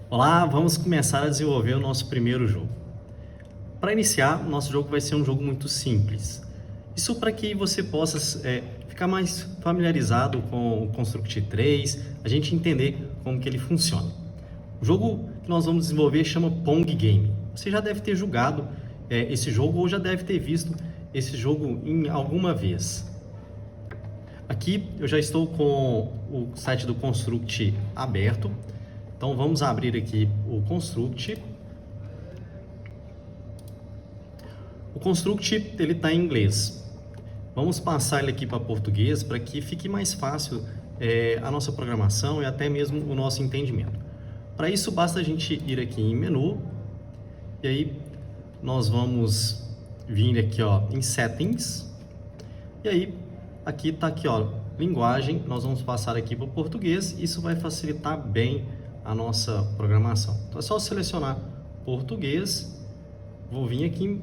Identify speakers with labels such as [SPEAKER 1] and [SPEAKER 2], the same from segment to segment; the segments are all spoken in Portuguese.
[SPEAKER 1] Olá, vamos começar a desenvolver o nosso primeiro jogo. Para iniciar, o nosso jogo vai ser um jogo muito simples. Isso para que você possa ficar mais familiarizado com o Construct 3, a gente entender como que ele funciona. O jogo que nós vamos desenvolver chama Pong Game. Você já deve ter jogado esse jogo ou já deve ter visto esse jogo em alguma vez. Aqui eu já estou com o site do Construct aberto. Então vamos abrir aqui o Construct. O Construct ele está em inglês. Vamos passar ele aqui para português para que fique mais fácil a nossa programação e até mesmo o nosso entendimento. Para isso basta a gente ir aqui em menu e aí nós vamos vir aqui em Settings e aí aqui está aqui linguagem, nós vamos passar aqui para o português. Isso vai facilitar bem a nossa programação. Então é só selecionar português, vou vir aqui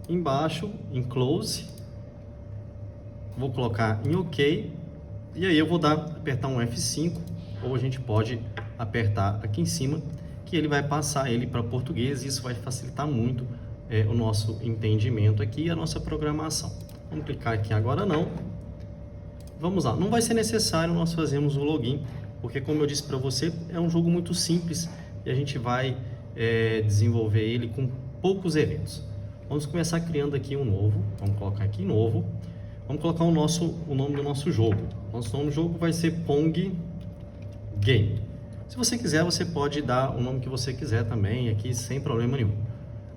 [SPEAKER 1] embaixo em Close, vou colocar em OK e aí eu vou apertar um F5 ou a gente pode apertar aqui em cima que ele vai passar ele para português e isso vai facilitar muito o nosso entendimento aqui e a nossa programação. Vamos clicar aqui agora não. Vamos lá, não vai ser necessário nós fazermos o login, porque como eu disse para você, é um jogo muito simples e a gente vai desenvolver ele com poucos eventos. Vamos começar criando aqui um novo, vamos colocar aqui novo, vamos colocar o nome do nosso jogo. Nosso nome do jogo vai ser Pong Game. Se você quiser, você pode dar o nome que você quiser também aqui, sem problema nenhum.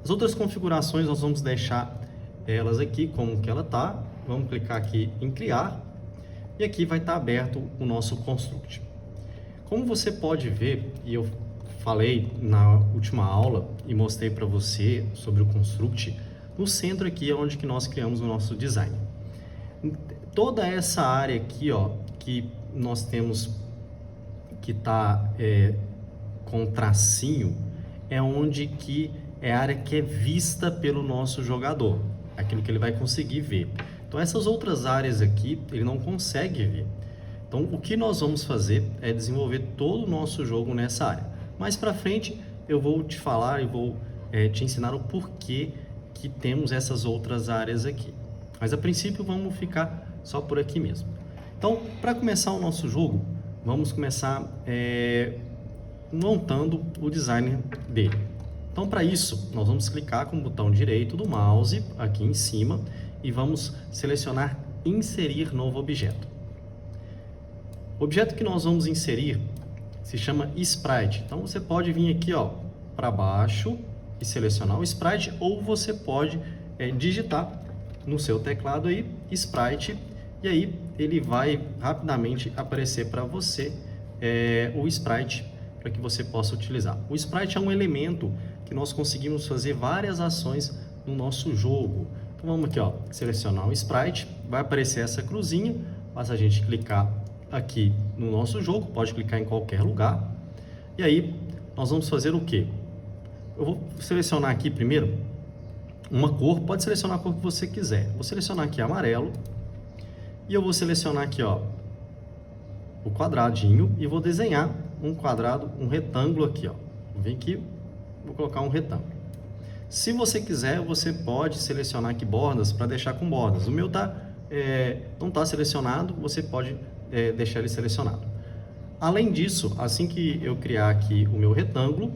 [SPEAKER 1] As outras configurações nós vamos deixar elas aqui como que ela tá. Vamos clicar aqui em criar e aqui vai estar aberto o nosso Construct. Como você pode ver, e eu falei na última aula e mostrei para você sobre o Construct, no centro aqui é onde que nós criamos o nosso design. Toda essa área aqui, que nós temos que está com tracinho, é onde que é a área que é vista pelo nosso jogador, aquilo que ele vai conseguir ver. Então essas outras áreas aqui ele não consegue ver. Então o que nós vamos fazer é desenvolver todo o nosso jogo nessa área. Mais para frente eu vou te falar e vou te ensinar o porquê que temos essas outras áreas aqui. Mas a princípio vamos ficar só por aqui mesmo. Então para começar o nosso jogo, vamos começar montando o design dele. Então para isso nós vamos clicar com o botão direito do mouse aqui em cima e vamos selecionar inserir novo objeto. O objeto que nós vamos inserir se chama Sprite. Então você pode vir aqui para baixo e selecionar o Sprite, ou você pode digitar no seu teclado aí Sprite e aí ele vai rapidamente aparecer para você o Sprite para que você possa utilizar. O Sprite é um elemento que nós conseguimos fazer várias ações no nosso jogo. Então vamos aqui selecionar o Sprite, vai aparecer essa cruzinha, basta a gente clicar aqui no nosso jogo, pode clicar em qualquer lugar. E aí nós vamos fazer o que? Eu vou selecionar aqui primeiro uma cor, pode selecionar a cor que você quiser. Vou selecionar aqui amarelo e eu vou selecionar aqui o quadradinho e vou desenhar um quadrado, um retângulo aqui. Vou vir aqui, vou colocar um retângulo. Se você quiser, você pode selecionar aqui bordas para deixar com bordas. O meu não está selecionado, você pode deixar ele selecionado. Além disso, assim que eu criar aqui o meu retângulo,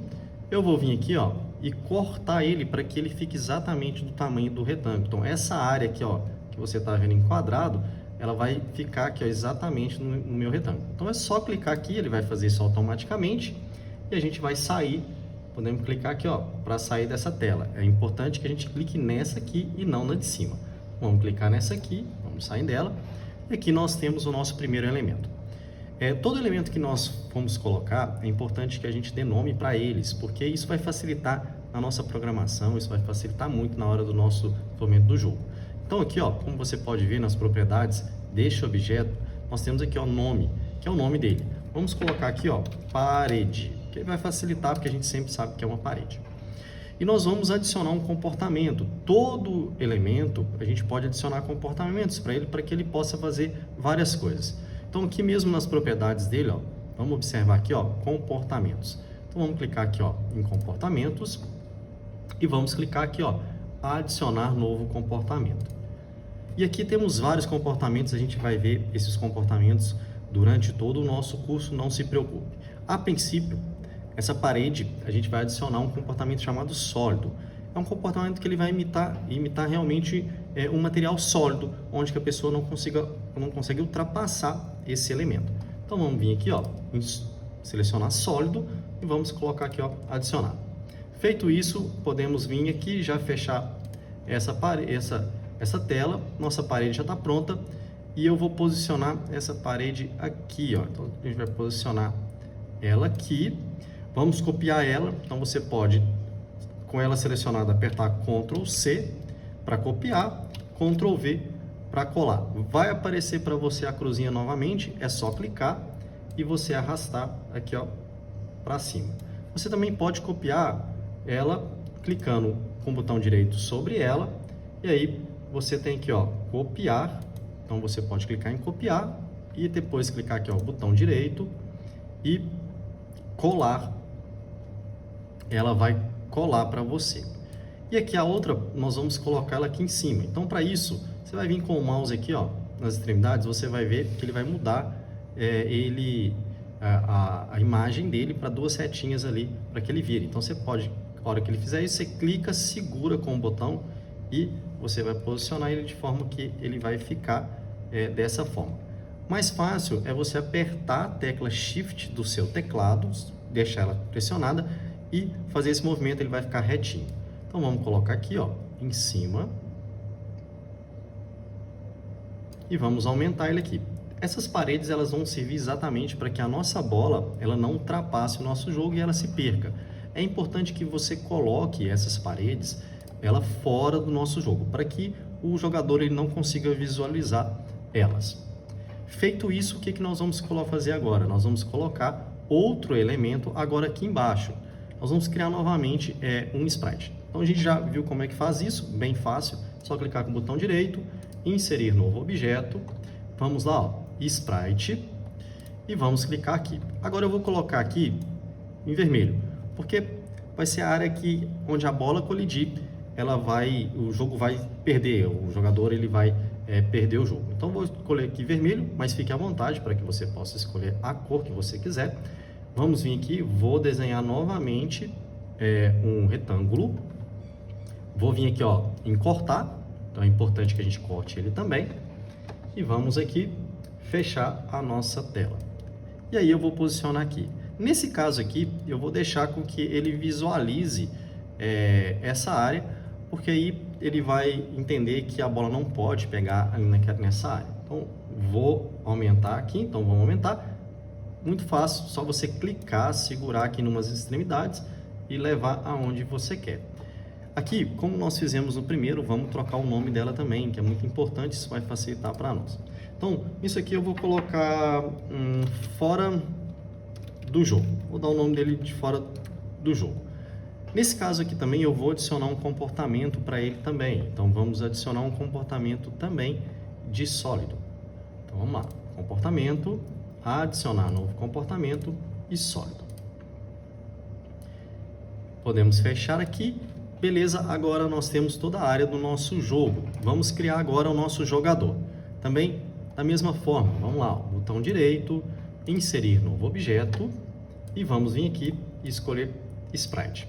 [SPEAKER 1] eu vou vir aqui e cortar ele para que ele fique exatamente do tamanho do retângulo. Então essa área aqui que você está vendo em quadrado, ela vai ficar aqui exatamente no meu retângulo. Então é só clicar aqui, ele vai fazer isso automaticamente e a gente vai sair. Podemos clicar aqui para sair dessa tela. É importante que a gente clique nessa aqui e não na de cima. Vamos clicar nessa aqui, vamos sair dela. E aqui nós temos o nosso primeiro elemento. Todo elemento que nós vamos colocar, é importante que a gente dê nome para eles, porque isso vai facilitar a nossa programação, isso vai facilitar muito na hora do nosso desenvolvimento do jogo. Então aqui, como você pode ver nas propriedades deste objeto, nós temos aqui o nome, que é o nome dele. Vamos colocar aqui, parede, que vai facilitar, porque a gente sempre sabe que é uma parede. E nós vamos adicionar um comportamento. Todo elemento, a gente pode adicionar comportamentos para ele, para que ele possa fazer várias coisas. Então aqui mesmo nas propriedades dele, vamos observar aqui, comportamentos. Então vamos clicar aqui, ó, em comportamentos e vamos clicar aqui, ó, adicionar novo comportamento. E aqui temos vários comportamentos, a gente vai ver esses comportamentos durante todo o nosso curso, não se preocupe. A princípio, essa parede, a gente vai adicionar um comportamento chamado sólido. É um comportamento que ele vai imitar realmente um material sólido, onde que a pessoa não consegue ultrapassar esse elemento. Então vamos vir aqui, ó, selecionar sólido e vamos colocar aqui, ó, adicionar. Feito isso, podemos vir aqui já fechar essa tela. Nossa parede já está pronta e eu vou posicionar essa parede aqui, ó. Então a gente vai posicionar ela aqui. Vamos copiar ela. Então você pode, com ela selecionada, apertar Ctrl C para copiar, Ctrl V para colar. Vai aparecer para você a cruzinha novamente, é só clicar e você arrastar aqui, ó, para cima. Você também pode copiar ela clicando com o botão direito sobre ela e aí você tem aqui, ó, copiar. Então você pode clicar em copiar e depois clicar aqui, ó, botão direito e colar. Ela vai colar para você. E aqui a outra, nós vamos colocar ela aqui em cima. Então para isso, você vai vir com o mouse aqui, ó, nas extremidades, você vai ver que ele vai mudar a imagem dele para duas setinhas ali, para que ele vire. Então você pode, na hora que ele fizer isso, você clica, segura com o botão e você vai posicionar ele de forma que ele vai ficar dessa forma. Mais fácil é você apertar a tecla Shift do seu teclado, deixar ela pressionada e fazer esse movimento, ele vai ficar retinho. Então vamos colocar aqui, ó, em cima e vamos aumentar ele aqui. Essas paredes, elas vão servir exatamente para que a nossa bola ela não ultrapasse o nosso jogo e ela se perca. É importante que você coloque essas paredes ela fora do nosso jogo, para que o jogador ele não consiga visualizar elas. Feito isso, o que nós vamos fazer agora? Nós vamos colocar outro elemento agora aqui embaixo. Nós vamos criar novamente um sprite. Então a gente já viu como é que faz isso, bem fácil, só clicar com o botão direito, inserir novo objeto, vamos lá, ó, sprite, e vamos clicar aqui. Agora eu vou colocar aqui em vermelho, porque vai ser a área onde a bola colidir, o jogo vai perder, o jogador ele vai perder o jogo. Então vou escolher aqui vermelho, mas fique à vontade para que você possa escolher a cor que você quiser. Vamos vir aqui, vou desenhar novamente um retângulo. Vou vir aqui, ó, em cortar, então é importante que a gente corte ele também. E vamos aqui fechar a nossa tela. E aí eu vou posicionar aqui. Nesse caso aqui, eu vou deixar com que ele visualize essa área, porque aí ele vai entender que a bola não pode pegar ali nessa área. Então, vou aumentar aqui, então vamos aumentar. Muito fácil, só você clicar, segurar aqui em umas extremidades e levar aonde você quer. Aqui, como nós fizemos no primeiro, vamos trocar o nome dela também, que é muito importante, isso vai facilitar para nós. Então, isso aqui eu vou colocar fora do jogo. Vou dar o nome dele de fora do jogo. Nesse caso aqui também eu vou adicionar um comportamento para ele também. Então vamos adicionar um comportamento também de sólido. Então vamos lá, comportamento, adicionar novo comportamento e sólido. Podemos fechar aqui. Beleza, agora nós temos toda a área do nosso jogo. Vamos criar agora o nosso jogador. Também da mesma forma, vamos lá, botão direito, inserir novo objeto e vamos vir aqui e escolher Sprite.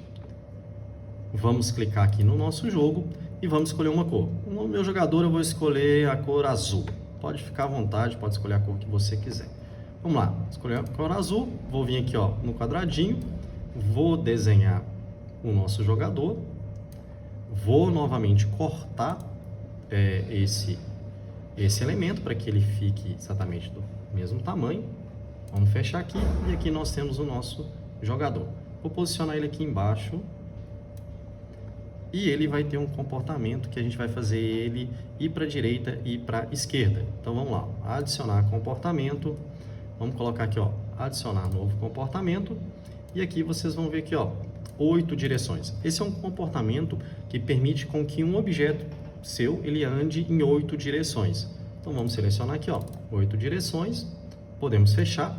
[SPEAKER 1] Vamos clicar aqui no nosso jogo e vamos escolher uma cor. No meu jogador eu vou escolher a cor azul. Pode ficar à vontade, pode escolher a cor que você quiser. Vamos lá, escolher a cor azul, vou vir aqui, ó, no quadradinho, vou desenhar o nosso jogador, vou novamente cortar esse elemento para que ele fique exatamente do mesmo tamanho. Vamos fechar aqui e aqui nós temos o nosso jogador. Vou posicionar ele aqui embaixo e ele vai ter um comportamento que a gente vai fazer ele ir para a direita e para a esquerda. Então vamos lá, adicionar comportamento, vamos colocar aqui, ó, adicionar novo comportamento e aqui vocês vão ver aqui, ó, 8 direções. Esse é um comportamento que permite com que um objeto seu ele ande em 8 direções. Então vamos selecionar aqui, ó, 8 direções, podemos fechar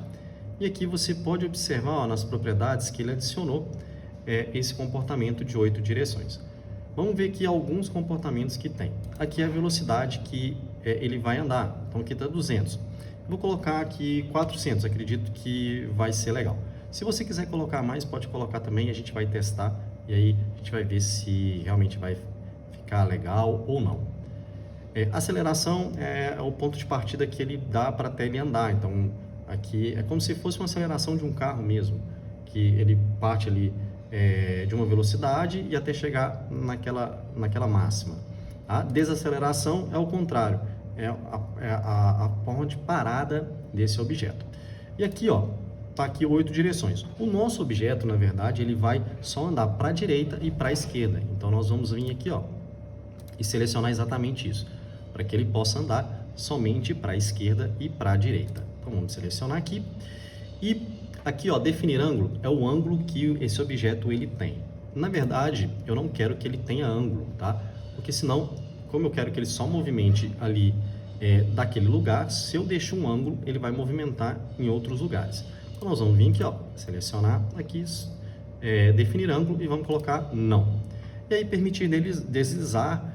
[SPEAKER 1] E aqui você pode observar, ó, nas propriedades que ele adicionou esse comportamento de 8 direções. Vamos ver aqui alguns comportamentos que tem. Aqui é a velocidade que ele vai andar. Então aqui está 200. Vou colocar aqui 400, acredito que vai ser legal. Se você quiser colocar mais, pode colocar também, a gente vai testar e aí a gente vai ver se realmente vai ficar legal ou não. Aceleração é o ponto de partida que ele dá para até ele andar. Então aqui é como se fosse uma aceleração de um carro mesmo, que ele parte ali de uma velocidade e até chegar naquela máxima. A desaceleração é o contrário, a forma de parada desse objeto. E aqui, ó, tá aqui 8 direções. O nosso objeto, na verdade, ele vai só andar para a direita e para a esquerda. Então nós vamos vir aqui, ó, e selecionar exatamente isso, para que ele possa andar somente para a esquerda e para a direita. Então vamos selecionar aqui e aqui, ó, definir ângulo é o ângulo que esse objeto ele tem. Na verdade, eu não quero que ele tenha ângulo, tá? Porque senão, como eu quero que ele só movimente ali daquele lugar, se eu deixo um ângulo, ele vai movimentar em outros lugares. Então nós vamos vir aqui, ó, selecionar aqui, definir ângulo e vamos colocar não. E aí permitir dele deslizar,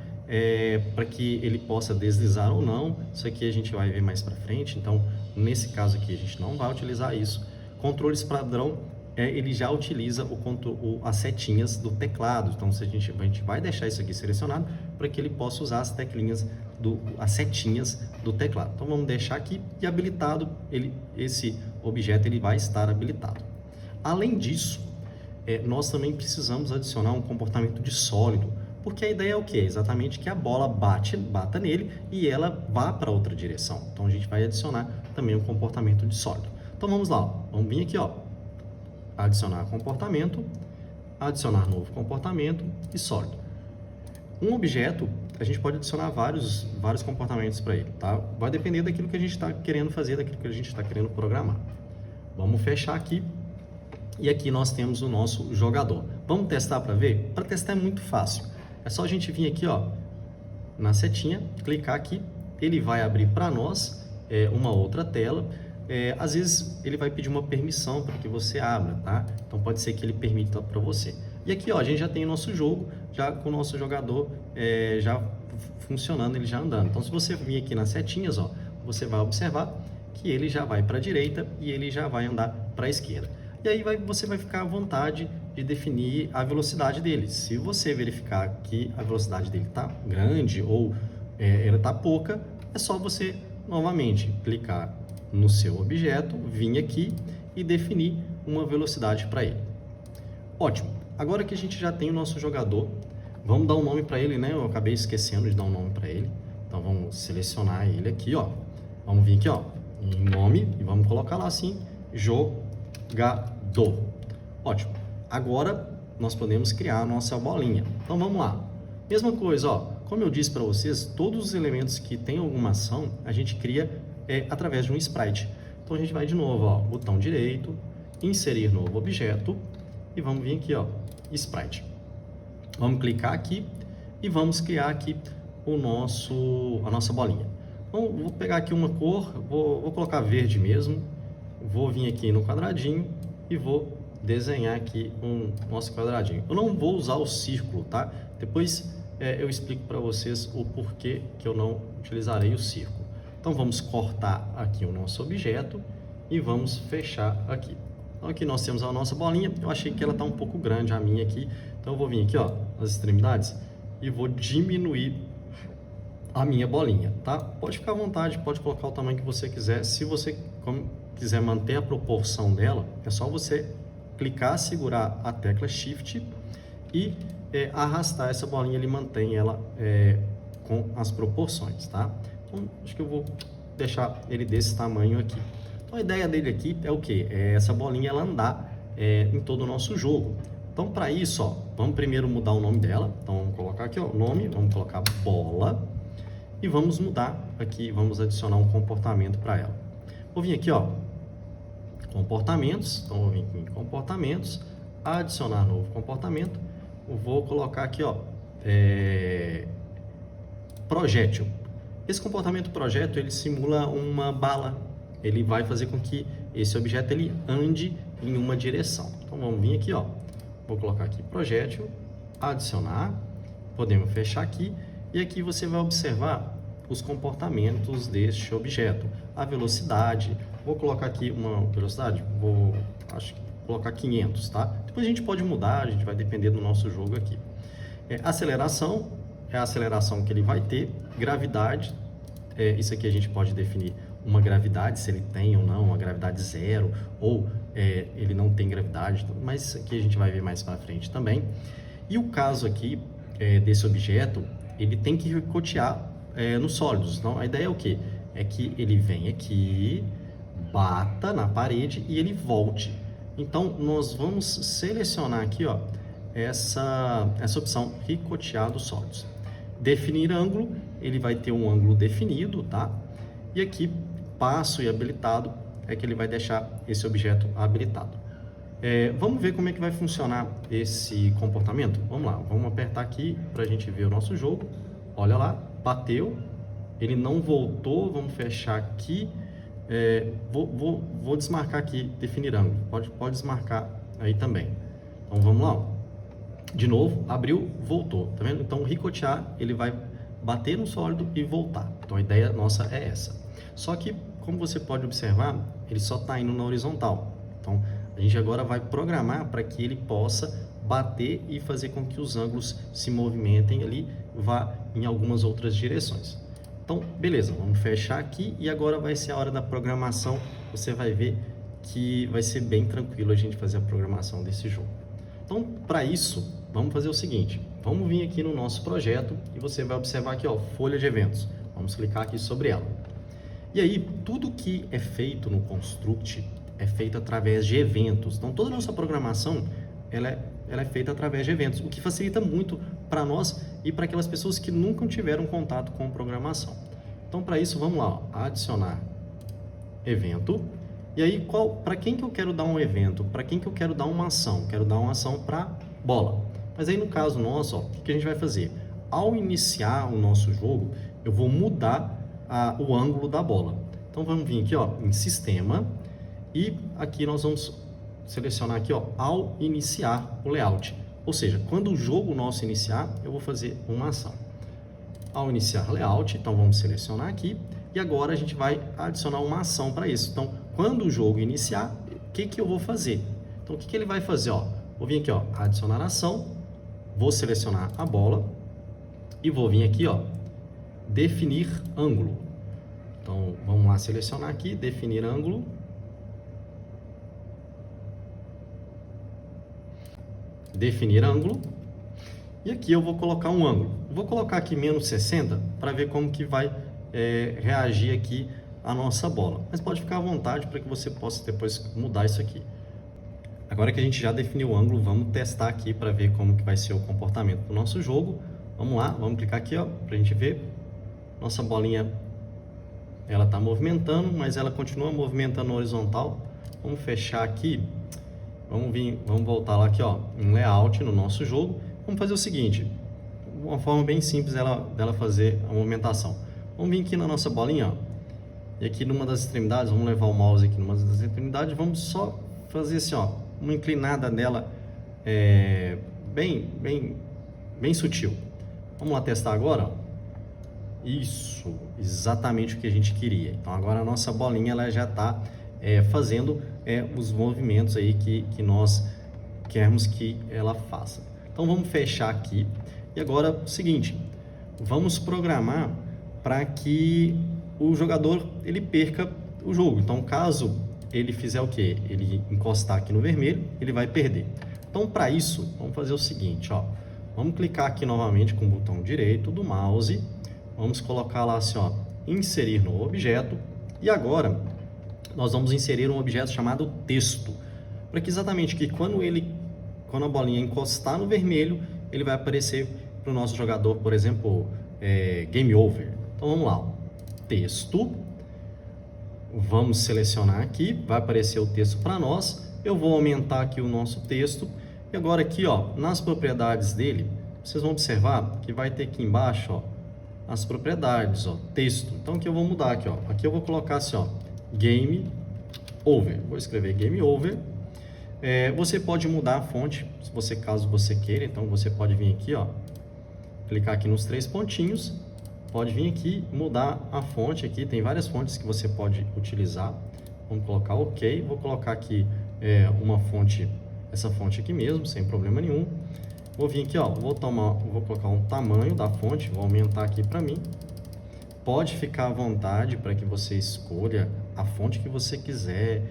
[SPEAKER 1] para que ele possa deslizar ou não. Isso aqui a gente vai ver mais para frente, então nesse caso aqui a gente não vai utilizar isso. Controles padrão, ele já utiliza as setinhas do teclado, então a gente vai deixar isso aqui selecionado para que ele possa usar as teclinhas, as setinhas do teclado. Então vamos deixar aqui e habilitado, esse objeto ele vai estar habilitado. Além disso, nós também precisamos adicionar um comportamento de sólido, porque a ideia é o quê? Exatamente que a bola bata nele e ela vá para outra direção. Então a gente vai adicionar também um comportamento de sólido. Então vamos lá, ó. Vamos vir aqui, ó, adicionar comportamento, adicionar novo comportamento e sólido. Um objeto, a gente pode adicionar vários comportamentos para ele, tá? Vai depender daquilo que a gente está querendo fazer, daquilo que a gente está querendo programar. Vamos fechar aqui. E aqui nós temos o nosso jogador. Vamos testar para ver? Para testar é muito fácil. É só a gente vir aqui, ó, na setinha, clicar aqui, ele vai abrir para nós uma outra tela. Às vezes ele vai pedir uma permissão para que você abra, tá? Então pode ser que ele permita para você. E aqui, ó, a gente já tem o nosso jogo, já com o nosso jogador já funcionando, ele já andando. Então se você vir aqui nas setinhas, ó, você vai observar que ele já vai para a direita e ele já vai andar para a esquerda. E aí você vai ficar à vontade de definir a velocidade dele. Se você verificar que a velocidade dele está grande ou ela está pouca, é só você novamente clicar no seu objeto, vir aqui e definir uma velocidade para ele. Ótimo! Agora que a gente já tem o nosso jogador, vamos dar um nome para ele, né? Eu acabei esquecendo de dar um nome para ele. Então vamos selecionar ele aqui, ó. Vamos vir aqui, ó, em nome e vamos colocar lá assim, jogador. Ótimo. Agora nós podemos criar a nossa bolinha. Então vamos lá. Mesma coisa, ó. Como eu disse para vocês, todos os elementos que têm alguma ação, a gente cria através de um sprite. Então a gente vai de novo, ó, botão direito, inserir novo objeto e vamos vir aqui, ó, sprite. Vamos clicar aqui e vamos criar aqui a nossa bolinha. Então, vou pegar aqui uma cor, vou colocar verde mesmo, vou vir aqui no quadradinho e vou desenhar aqui nosso quadradinho. Eu não vou usar o círculo, tá? Depois eu explico para vocês o porquê que eu não utilizarei o círculo. Então vamos cortar aqui o nosso objeto e vamos fechar aqui. Então aqui nós temos a nossa bolinha. Eu achei que ela está um pouco grande, a minha aqui. Então eu vou vir aqui, ó, nas extremidades e vou diminuir a minha bolinha, tá? Pode ficar à vontade, pode colocar o tamanho que você quiser. Se você quiser manter a proporção dela, é só você clicar, segurar a tecla Shift e arrastar essa bolinha, ele mantém ela com as proporções, tá? Então, acho que eu vou deixar ele desse tamanho aqui. Então, a ideia dele aqui é o que? É essa bolinha ela andar em todo o nosso jogo. Então, para isso, ó, vamos primeiro mudar o nome dela. Então, vamos colocar aqui, ó, o nome, vamos colocar bola e vamos mudar aqui, vamos adicionar um comportamento para ela. Vou vir aqui, ó, comportamentos. Então, vou vir aqui em comportamentos, adicionar novo comportamento. Eu vou colocar aqui, ó, projétil. Esse comportamento projétil, ele simula uma bala. Ele vai fazer com que esse objeto ele ande em uma direção. Então vamos vir aqui, ó, vou colocar aqui projétil, adicionar, podemos fechar aqui e aqui você vai observar os comportamentos deste objeto, a velocidade. Vou colocar aqui uma velocidade, acho que colocar 500, tá? Depois a gente pode mudar, a gente vai depender do nosso jogo aqui. Aceleração é a aceleração que ele vai ter, gravidade, isso aqui a gente pode definir uma gravidade, se ele tem ou não, uma gravidade zero, ou ele não tem gravidade, mas isso aqui a gente vai ver mais para frente também. E o caso aqui desse objeto, ele tem que ricochear nos sólidos. Então, a ideia é o quê? É que ele vem aqui, bata na parede e ele volte. Então, nós vamos selecionar aqui, ó, essa opção, ricochear dos sólidos. Definir ângulo, ele vai ter um ângulo definido, tá? E aqui, passo e habilitado, é que ele vai deixar esse objeto habilitado. Vamos ver como é que vai funcionar esse comportamento? Vamos lá, vamos apertar aqui para a gente ver o nosso jogo. Olha lá, bateu, ele não voltou, vamos fechar aqui. Vou desmarcar aqui, definir ângulo, pode desmarcar aí também. Então vamos lá, ó. De novo, abriu, voltou, tá vendo? Então ricochear, ele vai bater no sólido e voltar. Então a ideia nossa é essa. Só que, como você pode observar, ele só está indo na horizontal. Então a gente agora vai programar para que ele possa bater e fazer com que os ângulos se movimentem ali, vá em algumas outras direções. Então, beleza, vamos fechar aqui e agora vai ser a hora da programação. Você vai ver que vai ser bem tranquilo a gente fazer a programação desse jogo. Então, para isso, vamos fazer o seguinte. Vamos vir aqui no nosso projeto e você vai observar aqui, ó, folha de eventos. Vamos clicar aqui sobre ela. E aí, tudo que é feito no Construct é feito através de eventos. Então, toda a nossa programação, ela é feita através de eventos, o que facilita muito para nós e para aquelas pessoas que nunca tiveram contato com programação. Então, para isso, vamos lá, ó, adicionar evento. E aí, para quem que eu quero dar um evento? Para quem que eu quero dar uma ação? Quero dar uma ação para bola. Mas aí, no caso nosso, ó, o que a gente vai fazer? Ao iniciar o nosso jogo, eu vou mudar o ângulo da bola. Então, vamos vir aqui, ó, em Sistema, e aqui nós vamos selecionar aqui, ó, ao iniciar o layout. Ou seja, quando o jogo nosso iniciar, eu vou fazer uma ação. Ao iniciar layout, então vamos selecionar aqui, e agora a gente vai adicionar uma ação para isso. Então, quando o jogo iniciar, o que eu vou fazer? Então, o que ele vai fazer? Ó, vou vir aqui, ó, adicionar ação, vou selecionar a bola, e vou vir aqui, ó, definir ângulo. Então, vamos lá selecionar aqui, definir ângulo. Definir ângulo. E aqui eu vou colocar um ângulo. Vou colocar aqui menos 60 para ver como que vai reagir aqui a nossa bola. Mas pode ficar à vontade para que você possa depois mudar isso aqui. Agora que a gente já definiu o ângulo, vamos testar aqui para ver como que vai ser o comportamento do nosso jogo. Vamos lá, vamos clicar aqui, ó, para a gente ver. Nossa bolinha, ela está movimentando, mas ela continua movimentando horizontal. Vamos fechar aqui. Vamos voltar lá aqui, ó, em layout no nosso jogo. Vamos fazer o seguinte, uma forma bem simples dela fazer a movimentação. Vamos vir aqui na nossa bolinha, ó, e aqui numa das extremidades, vamos levar o mouse aqui numa das extremidades, vamos só fazer assim, ó, uma inclinada dela bem sutil. Vamos lá testar agora, ó. Isso, exatamente o que a gente queria. Então agora a nossa bolinha ela já está fazendo os movimentos aí que nós queremos que ela faça. Então vamos fechar aqui e agora o seguinte, vamos programar para que o jogador ele perca o jogo. Então caso ele fizer o que? Ele encostar aqui no vermelho, ele vai perder. Então para isso vamos fazer o seguinte, ó, vamos clicar aqui novamente com o botão direito do mouse, vamos colocar lá assim, ó, inserir no objeto e agora nós vamos inserir um objeto chamado texto, para que exatamente que quando a bolinha encostar no vermelho, ele vai aparecer para o nosso jogador, por exemplo, game over. Então vamos lá, ó. Texto, vamos selecionar aqui, vai aparecer o texto para nós, eu vou aumentar aqui o nosso texto, e agora aqui, ó, nas propriedades dele, vocês vão observar que vai ter aqui embaixo, ó, as propriedades, ó, texto. Então aqui eu vou mudar aqui, ó, aqui eu vou colocar assim, ó, game over. Vou escrever game over. Você pode mudar a fonte, caso você queira. Então, você pode vir aqui, ó, clicar aqui nos 3 pontinhos. Pode vir aqui, mudar a fonte aqui. Tem várias fontes que você pode utilizar. Vamos colocar OK. Vou colocar aqui uma fonte, essa fonte aqui mesmo, sem problema nenhum. Vou vir aqui, ó, vou colocar um tamanho da fonte, vou aumentar aqui para mim. Pode ficar à vontade para que você escolha a fonte que você quiser,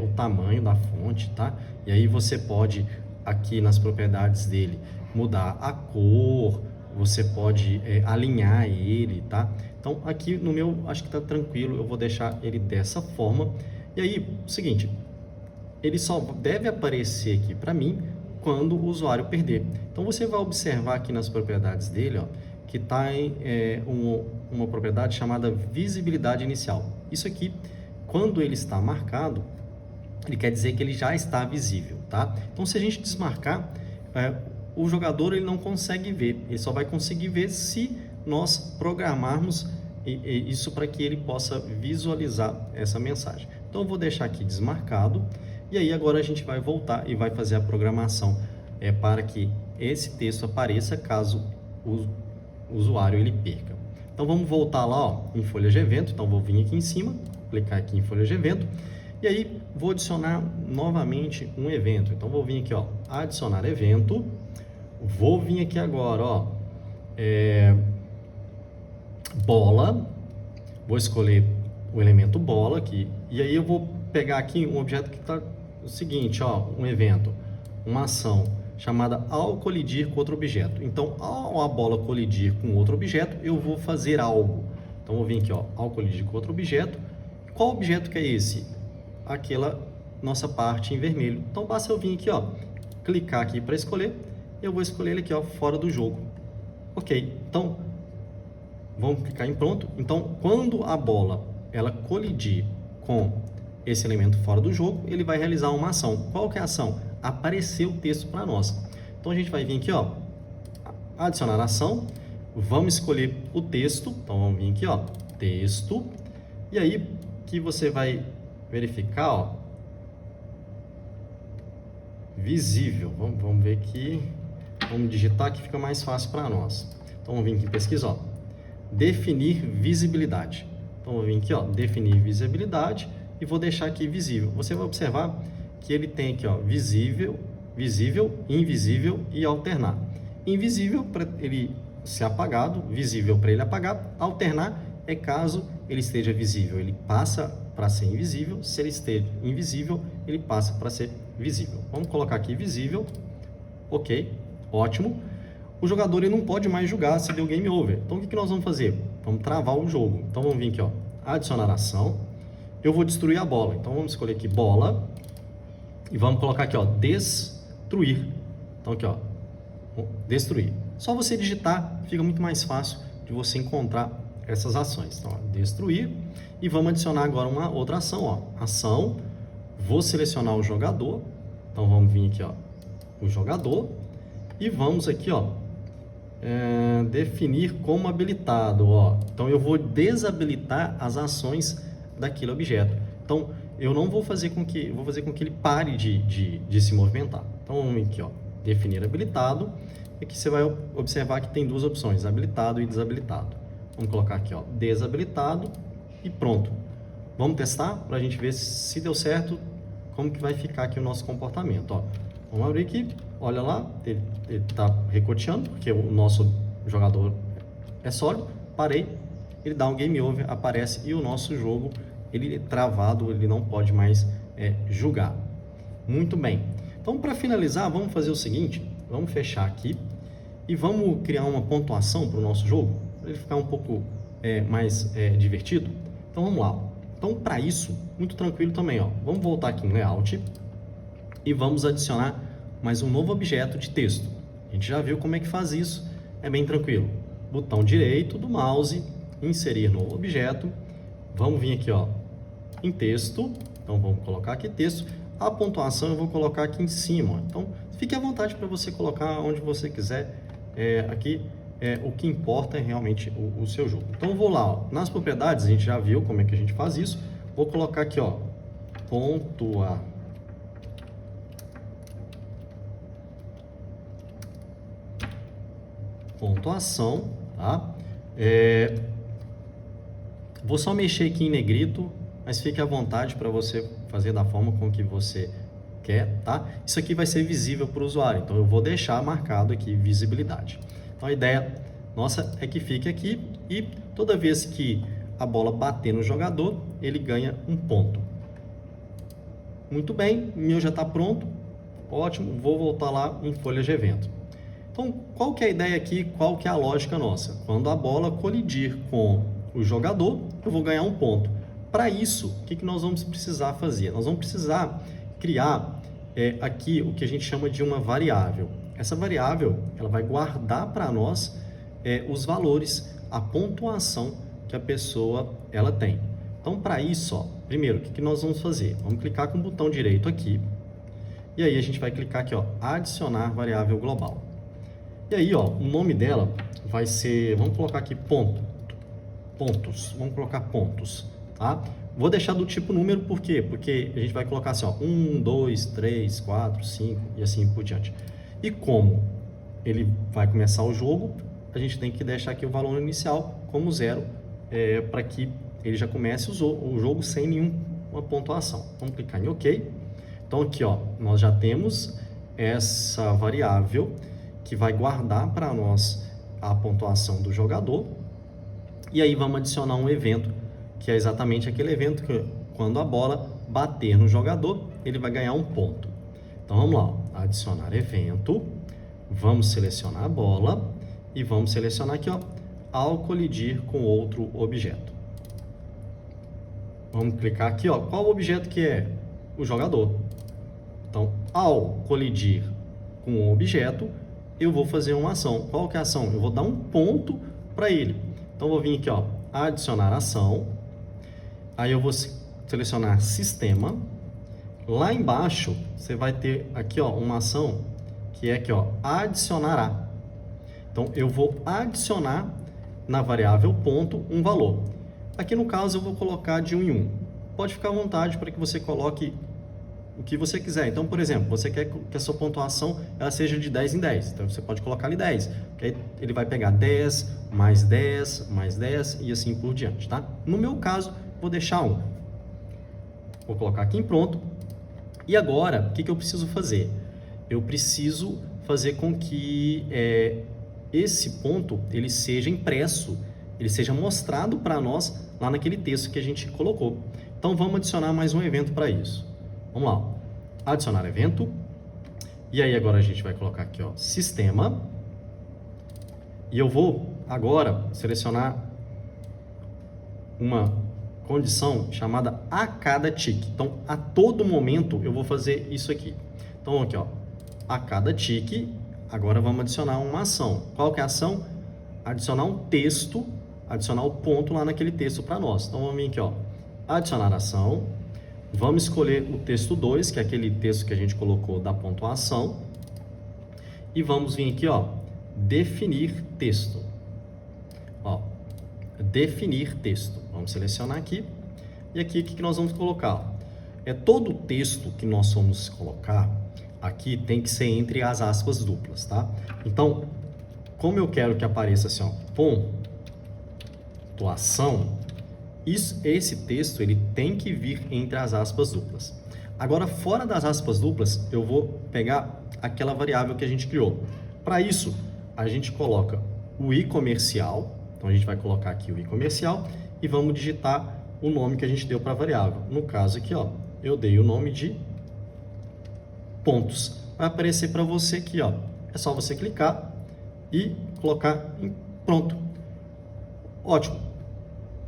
[SPEAKER 1] o tamanho da fonte, tá? E aí você pode, aqui nas propriedades dele, mudar a cor, você pode alinhar ele, tá? Então, aqui no meu, acho que tá tranquilo, eu vou deixar ele dessa forma. E aí, o seguinte, ele só deve aparecer aqui para mim quando o usuário perder. Então, você vai observar aqui nas propriedades dele, ó, que está em uma propriedade chamada visibilidade inicial. Isso aqui, quando ele está marcado, ele quer dizer que ele já está visível, tá? Então, se a gente desmarcar, o jogador ele não consegue ver, ele só vai conseguir ver se nós programarmos isso para que ele possa visualizar essa mensagem. Então, eu vou deixar aqui desmarcado, e aí agora a gente vai voltar e vai fazer a programação para que esse texto apareça caso o usuário ele perca. Então vamos voltar lá, ó, em folha de evento. Então vou vir aqui em cima, clicar aqui em folha de evento, e aí vou adicionar novamente um evento. Então vou vir aqui, ó, adicionar evento. Vou vir aqui agora, ó, bola. Vou escolher o elemento bola aqui, e aí eu vou pegar aqui um objeto que está o seguinte, ó, um evento, uma ação chamada ao colidir com outro objeto. Então, ao a bola colidir com outro objeto, eu vou fazer algo. Então, eu vou vir aqui, ó, ao colidir com outro objeto. Qual objeto que é esse? Aquela nossa parte em vermelho. Então, basta eu vir aqui, ó, clicar aqui para escolher. Eu vou escolher ele aqui, ó, fora do jogo. Ok. Então, vamos clicar em pronto. Então, quando a bola ela colidir com esse elemento fora do jogo, ele vai realizar uma ação. Qual que é a ação? Aparecer o texto para nós. Então a gente vai vir aqui, ó, adicionar ação, vamos escolher o texto. Então vamos vir aqui, ó, texto, e aí que você vai verificar, ó, visível. Vamos ver aqui, vamos digitar que fica mais fácil para nós. Então vamos vir aqui em pesquisa, ó, definir visibilidade. Então vou vir aqui, ó, definir visibilidade e vou deixar aqui visível. Você vai observar que ele tem aqui, ó, visível, invisível e alternar. Invisível para ele ser apagado, visível para ele apagar, alternar é caso ele esteja visível, ele passa para ser invisível, se ele esteja invisível, ele passa para ser visível. Vamos colocar aqui visível, ok, ótimo. O jogador ele não pode mais jogar se deu game over. Então o que nós vamos fazer? Vamos travar o jogo. Então vamos vir aqui, ó, adicionar ação, eu vou destruir a bola. Então vamos escolher aqui bola, e vamos colocar aqui, ó, destruir. Então aqui, ó, destruir. Só você digitar, fica muito mais fácil de você encontrar essas ações. Então, ó, destruir. E vamos adicionar agora uma outra ação, ó. Ação, vou selecionar o jogador. Então vamos vir aqui, ó, o jogador. E vamos aqui, ó, definir como habilitado, ó. Então eu vou desabilitar as ações daquele objeto. Então eu não vou fazer com que, vou fazer com que ele pare de se movimentar. Então vamos aqui, ó, definir habilitado. E aqui você vai observar que tem duas opções, habilitado e desabilitado. Vamos colocar aqui, ó, desabilitado e pronto. Vamos testar para a gente ver se deu certo, como que vai ficar aqui o nosso comportamento, ó. Vamos abrir aqui, olha lá, ele está recoteando, porque o nosso jogador é sólido. Parei, ele dá um game over, aparece e o nosso jogo ele é travado, ele não pode mais jogar. Muito bem. Então, para finalizar, vamos fazer o seguinte, vamos fechar aqui e vamos criar uma pontuação para o nosso jogo, para ele ficar um pouco mais divertido. Então, vamos lá. Então, para isso, muito tranquilo também, ó. Vamos voltar aqui em Layout e vamos adicionar mais um novo objeto de texto. A gente já viu como é que faz isso, é bem tranquilo. Botão direito do mouse, inserir novo objeto. Vamos vir aqui, ó, em texto. Então, vamos colocar aqui texto. A pontuação eu vou colocar aqui em cima, ó. Então, fique à vontade para você colocar onde você quiser. Aqui, o que importa é realmente o seu jogo. Então, eu vou lá, ó, nas propriedades, a gente já viu como é que a gente faz isso. Vou colocar aqui, ó, pontuação, tá? Vou só mexer aqui em negrito, mas fique à vontade para você fazer da forma com que você quer, tá? Isso aqui vai ser visível para o usuário, então eu vou deixar marcado aqui visibilidade. Então a ideia nossa é que fique aqui e toda vez que a bola bater no jogador, ele ganha um ponto. Muito bem, o meu já está pronto, ótimo, vou voltar lá em folha de evento. Então, qual que é a ideia aqui, qual que é a lógica nossa? Quando a bola colidir com o jogador, eu vou ganhar um ponto. Para isso, o que nós vamos precisar fazer? Nós vamos precisar criar aqui o que a gente chama de uma variável. Essa variável, ela vai guardar para nós os valores, a pontuação que a pessoa ela tem. Então, para isso, ó, primeiro, o que nós vamos fazer? Vamos clicar com o botão direito aqui, e aí a gente vai clicar aqui, ó, adicionar variável global. E aí, ó, o nome dela vai ser, vamos colocar aqui pontos, vamos colocar pontos, tá? Vou deixar do tipo número, por quê? Porque a gente vai colocar assim, ó, 1, 2, 3, 4, 5 e assim por diante. E como ele vai começar o jogo, a gente tem que deixar aqui o valor inicial como 0, para que ele já comece o jogo sem nenhuma pontuação. Vamos clicar em OK. Então aqui, ó, nós já temos essa variável que vai guardar para nós a pontuação do jogador. E aí vamos adicionar um evento, que é exatamente aquele evento que quando a bola bater no jogador, ele vai ganhar um ponto. Então vamos lá, ó, adicionar evento, vamos selecionar a bola e vamos selecionar aqui, ó, ao colidir com outro objeto. Vamos clicar aqui, ó, qual o objeto que é? O jogador. Então, ao colidir com o objeto, eu vou fazer uma ação. Qual que é a ação? Eu vou dar um ponto para ele. Então, eu vou vir aqui, ó, adicionar ação. Aí eu vou selecionar sistema. Lá embaixo, você vai ter aqui, ó, uma ação que é aqui, ó, adicionará. Então, eu vou adicionar na variável ponto um valor. Aqui no caso, eu vou colocar de 1 em 1. Pode ficar à vontade para que você coloque o que você quiser. Então, por exemplo, você quer que a sua pontuação ela seja de 10 em 10. Então, você pode colocar ali 10. Que aí ele vai pegar 10, mais 10, mais 10 e assim por diante, tá? No meu caso, vou deixar 1. Vou colocar aqui em pronto. E agora, o que eu preciso fazer? Eu preciso fazer com que esse ponto ele seja impresso, ele seja mostrado para nós lá naquele texto que a gente colocou. Então, vamos adicionar mais um evento para isso. Vamos lá, adicionar evento, e aí agora a gente vai colocar aqui, ó, sistema, e eu vou agora selecionar uma condição chamada a cada tique. Então, a todo momento eu vou fazer isso aqui. Então, aqui, ó, a cada tique, agora vamos adicionar uma ação. Qual que é a ação? Adicionar um texto, adicionar o ponto lá naquele texto para nós. Então, vamos vir aqui, ó, adicionar ação. Vamos escolher o texto 2, que é aquele texto que a gente colocou da pontuação. E vamos vir aqui, ó, definir texto. Ó, definir texto. Vamos selecionar aqui. E aqui, o que nós vamos colocar? Todo o texto que nós vamos colocar aqui tem que ser entre as aspas duplas, tá? Então, como eu quero que apareça assim, ó, pontuação, esse texto ele tem que vir entre as aspas duplas. Agora, fora das aspas duplas, eu vou pegar aquela variável que a gente criou. Para isso, a gente coloca o i comercial. Então, a gente vai colocar aqui o i comercial e vamos digitar o nome que a gente deu para a variável. No caso aqui, ó, eu dei o nome de pontos. Vai aparecer para você aqui, ó. É só você clicar e colocar em pronto. Ótimo.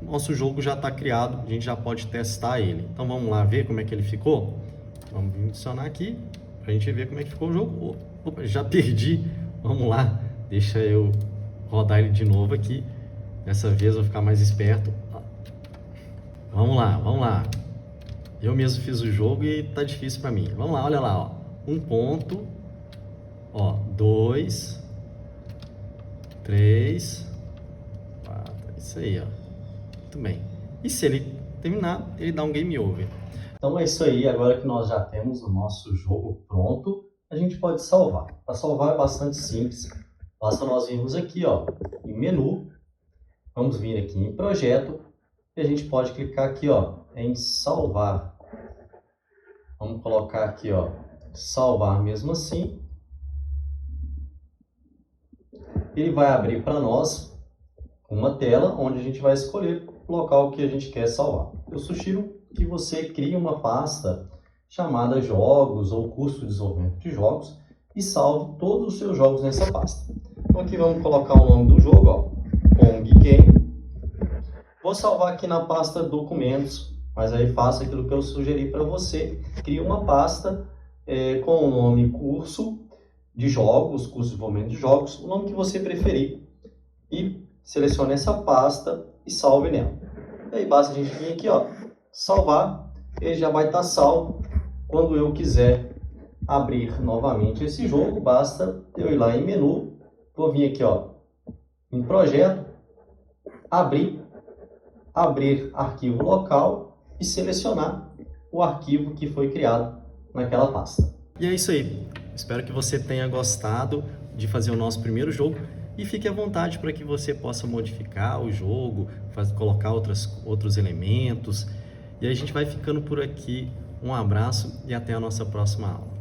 [SPEAKER 1] Nosso jogo já está criado, a gente já pode testar ele. Então vamos lá ver como é que ele ficou. Vamos adicionar aqui para a gente ver como é que ficou o jogo. Opa, já perdi. Vamos lá, deixa eu rodar ele de novo aqui. Dessa vez eu vou ficar mais esperto. Vamos lá, vamos lá. Eu mesmo fiz o jogo e tá difícil para mim. Vamos lá, olha lá, ó. Um ponto, ó, 2, 3, 4. Isso aí, ó. Muito bem. E se ele terminar, ele dá um game over. Então é isso aí, agora que nós já temos o nosso jogo pronto, a gente pode salvar. Para salvar é bastante simples, basta nós virmos aqui, ó, em menu, vamos vir aqui em projeto e a gente pode clicar aqui, ó, em salvar. Vamos colocar aqui, ó, salvar mesmo assim. Ele vai abrir para nós uma tela onde a gente vai escolher o local que a gente quer salvar. Eu sugiro que você crie uma pasta chamada jogos ou curso de desenvolvimento de jogos e salve todos os seus jogos nessa pasta. Então aqui vamos colocar o nome do jogo, ó, Pong Game. Vou salvar aqui na pasta documentos, mas aí faça aquilo que eu sugeri para você. Crie uma pasta com o nome curso de jogos, curso de desenvolvimento de jogos, o nome que você preferir. E selecione essa pasta e salve nela. E aí basta a gente vir aqui, ó, salvar, ele já vai estar salvo. Quando eu quiser abrir novamente esse jogo, basta eu ir lá em menu, vou vir aqui, ó, em projeto, abrir arquivo local e selecionar o arquivo que foi criado naquela pasta. E é isso aí. Espero que você tenha gostado de fazer o nosso primeiro jogo e fique à vontade para que você possa modificar o jogo, colocar outros elementos. E aí a gente vai ficando por aqui. Um abraço e até a nossa próxima aula.